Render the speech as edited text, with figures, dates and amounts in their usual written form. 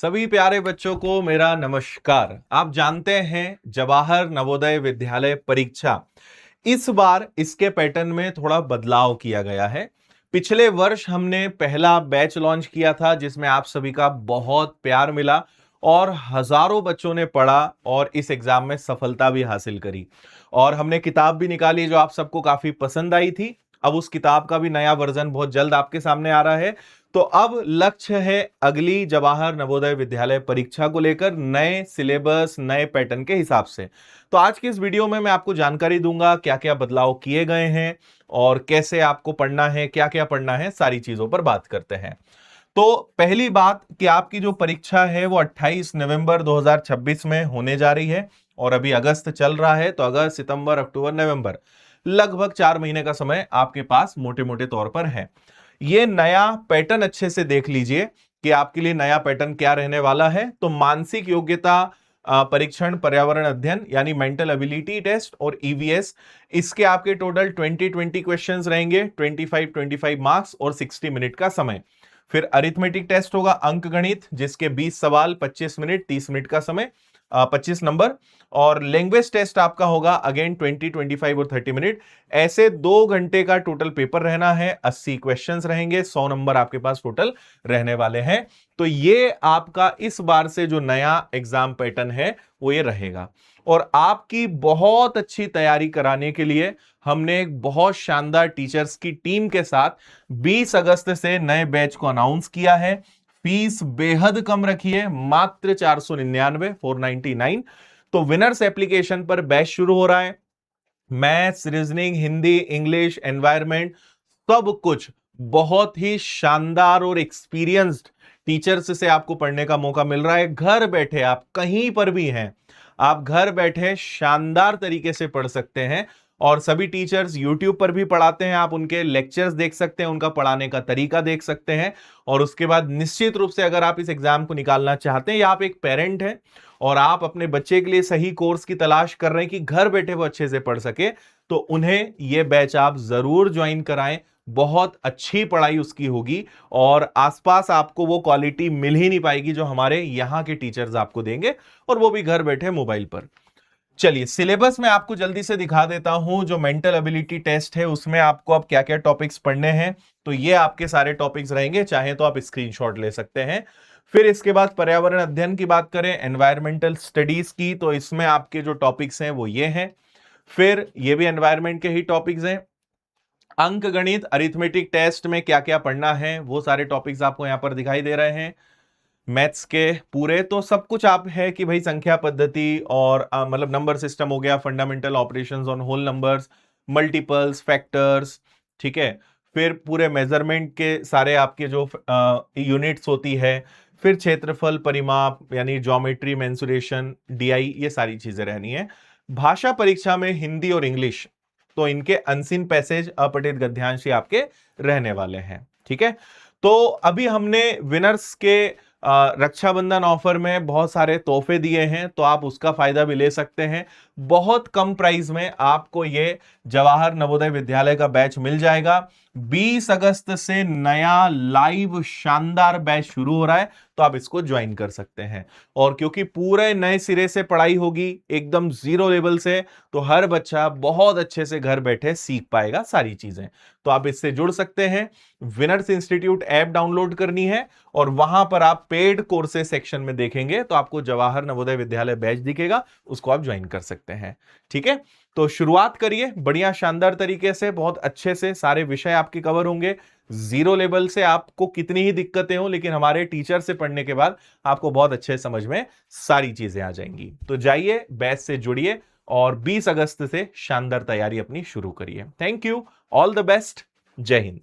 सभी प्यारे बच्चों को मेरा नमस्कार। आप जानते हैं जवाहर नवोदय विद्यालय परीक्षा इस बार इसके पैटर्न में थोड़ा बदलाव किया गया है। पिछले वर्ष हमने पहला बैच लॉन्च किया था जिसमें आप सभी का बहुत प्यार मिला और हजारों बच्चों ने पढ़ा और इस एग्जाम में सफलता भी हासिल करी। और हमने किताब भी निकाली जो आप सबको काफी पसंद आई थी। अब उस किताब का भी नया वर्जन बहुत जल्द आपके सामने आ रहा है। तो अब लक्ष्य है अगली जवाहर नवोदय विद्यालय परीक्षा को लेकर नए सिलेबस नए पैटर्न के हिसाब से। तो आज की इस वीडियो में मैं आपको जानकारी दूंगा क्या क्या बदलाव किए गए हैं और कैसे आपको पढ़ना है, क्या क्या पढ़ना है, सारी चीजों पर बात करते हैं। तो पहली बात कि आपकी जो परीक्षा है वो 28 नवंबर 2026 में होने जा रही है और अभी अगस्त चल रहा है। तो अगस्त, सितंबर, अक्टूबर, नवंबर लगभग 4 महीने का समय आपके पास मोटे मोटे तौर पर है। ये नया पैटर्न अच्छे से देख लीजिए कि आपके लिए नया पैटर्न क्या रहने वाला है। तो मानसिक योग्यता परीक्षण, पर्यावरण अध्ययन यानी मेंटल एबिलिटी टेस्ट और ईवीएस, इसके आपके टोटल 20 क्वेश्चंस रहेंगे, 25 मार्क्स और 60 मिनट का समय। फिर अरिथमेटिक टेस्ट होगा, अंक गणित, जिसके 20 सवाल, 25 मिनट, 30 मिनट का समय, 25 नंबर। और लैंग्वेज टेस्ट आपका होगा अगेन 20, 25 और 30 मिनट। ऐसे 2 घंटे का टोटल पेपर रहना है। 80 क्वेश्चंस रहेंगे, 100 नंबर आपके पास टोटल रहने वाले हैं। तो ये आपका इस बार से जो नया एग्जाम पैटर्न है वो ये रहेगा। और आपकी बहुत अच्छी तैयारी कराने के लिए हमने एक बहुत शानदार टीचर्स की टीम के साथ 20 अगस्त से नए बैच को अनाउंस किया है। फीस बेहद कम रखी है, मात्र 499, 499। तो विनर्स एप्लीकेशन पर बैच शुरू हो रहा है। Maths, reasoning, Hindi, English, environment, सब कुछ बहुत ही शानदार और एक्सपीरियंस्ड टीचर्स से आपको पढ़ने का मौका मिल रहा है। घर बैठे आप कहीं पर भी हैं, आप घर बैठे शानदार तरीके से पढ़ सकते हैं। और सभी टीचर्स YouTube पर भी पढ़ाते हैं, आप उनके लेक्चर्स देख सकते हैं, उनका पढ़ाने का तरीका देख सकते हैं। और उसके बाद निश्चित रूप से अगर आप इस एग्जाम को निकालना चाहते हैं या आप एक पेरेंट हैं और आप अपने बच्चे के लिए सही कोर्स की तलाश कर रहे हैं कि घर बैठे वो अच्छे से पढ़ सके, तो उन्हें यह बैच आप जरूर ज्वाइन कराएं। बहुत अच्छी पढ़ाई उसकी होगी और आसपास आपको वो क्वालिटी मिल ही नहीं पाएगी जो हमारे यहां के टीचर्स आपको देंगे, और वो भी घर बैठे मोबाइल पर। चलिए सिलेबस में आपको जल्दी से दिखा देता हूं। जो मेंटल एबिलिटी टेस्ट है उसमें आपको अब क्या क्या टॉपिक्स पढ़ने हैं, तो ये आपके सारे टॉपिक्स रहेंगे, चाहे तो आप स्क्रीनशॉट ले सकते हैं। फिर इसके बाद पर्यावरण अध्ययन की बात करें, एनवायरमेंटल स्टडीज की, तो इसमें आपके जो टॉपिक्स हैं वो ये हैं। फिर ये भी एनवायरमेंट के ही टॉपिक्स हैं। अंक गणित, अरिथमेटिक टेस्ट में क्या क्या पढ़ना है वो सारे टॉपिक्स आपको यहां पर दिखाई दे रहे हैं। मैथ्स के पूरे तो सब कुछ आप है कि भाई संख्या पद्धति और मतलब नंबर सिस्टम हो गया, fundamental operations on whole numbers, multiples, factors, ठीक है। फिर पूरे मेजरमेंट के सारे आपके जो यूनिट्स होती है। फिर क्षेत्रफल, परिमाप यानी ज्योमेट्री, मेंसुरेशन, डीआई, ये सारी चीजें रहनी है। भाषा परीक्षा में हिंदी और इंग्लिश, तो इनके अनसीन पैसेज, अपठित गद्यांश आपके रहने वाले हैं, ठीक है। तो अभी हमने विनर्स के रक्षाबंधन ऑफर में बहुत सारे तोहफे दिए हैं, तो आप उसका फायदा भी ले सकते हैं। बहुत कम प्राइस में आपको ये जवाहर नवोदय विद्यालय का बैच मिल जाएगा। 20 अगस्त से नया लाइव शानदार बैच शुरू हो रहा है, तो आप इसको ज्वाइन कर सकते हैं। और क्योंकि पूरे नए सिरे से पढ़ाई होगी, एकदम जीरो लेवल से, तो हर बच्चा बहुत अच्छे से घर बैठे सीख पाएगा सारी चीजें। तो आप इससे जुड़ सकते हैं। विनर्स इंस्टीट्यूट ऐप डाउनलोड करनी है और वहां पर आप पेड कोर्सेज सेक्शन में देखेंगे तो आपको जवाहर नवोदय विद्यालय बैच दिखेगा, उसको आप ज्वाइन कर सकते हैं, ठीक है। तो शुरुआत करिए बढ़िया शानदार तरीके से, बहुत अच्छे से सारे विषय आपके कवर होंगे। जीरो लेवल से आपको कितनी ही दिक्कतें हो, लेकिन हमारे टीचर से पढ़ने के बाद आपको बहुत अच्छे समझ में सारी चीजें आ जाएंगी। तो जाइए बैच से जुड़िए और 20 अगस्त से शानदार तैयारी अपनी शुरू करिए। Thank you, all the best, जय हिंद।